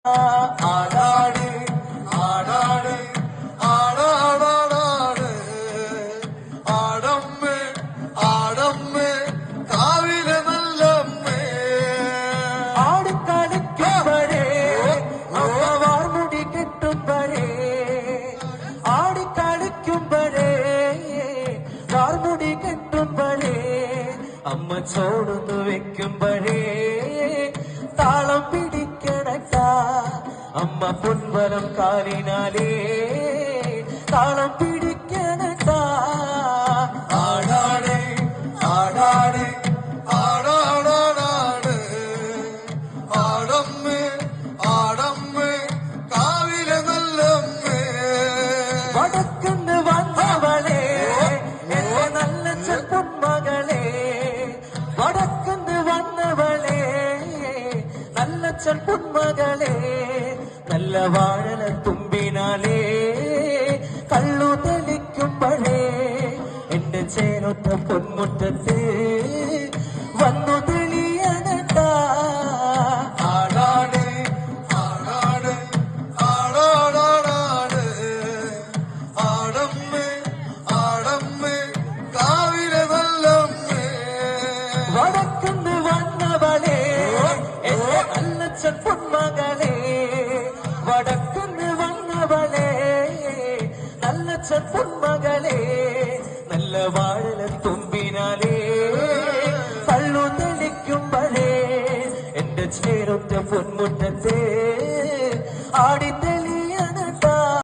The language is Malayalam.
ആടാട് ആടാട് ആടാടാടാട് ആടമ്മേ ആടമ്മേ കാവിലെ നല്ലമ്മേ ആടിക്കളിക്കുമ്പോഴേ വാർമുടി കെട്ടുമ്പോഴേ ആടിക്കളിക്കുമ്പോഴേ വാർമുടി കെട്ടുമ്പോഴേ അമ്മ ചോടുന്നു വെക്കുമ്പോഴേ താളം പിടിക്കണട്ടാ അമ്മ പൊൻവരം കാലിനാലേ താളം പിടിക്കണട്ടാ ആടാട് ആടാട് ആടാടാടാട് ആടമ്മേ ആടമ്മേ കാവിലെ നല്ലമ്മേ വടക്കുന്ന് വന്നവളെ എന്റെ നല്ല ചെറുപ്പമകളെ വടക്കുന്ന് വന്നവളെ നല്ല ചെറുപ്പമകളെ നല്ല വാഴല തുമ്പിനാലേ കള്ളു തെളിക്കുമ്പോഴേ എന്റെ ചേനൊത്ത പൊന്മുറ്റത്ത്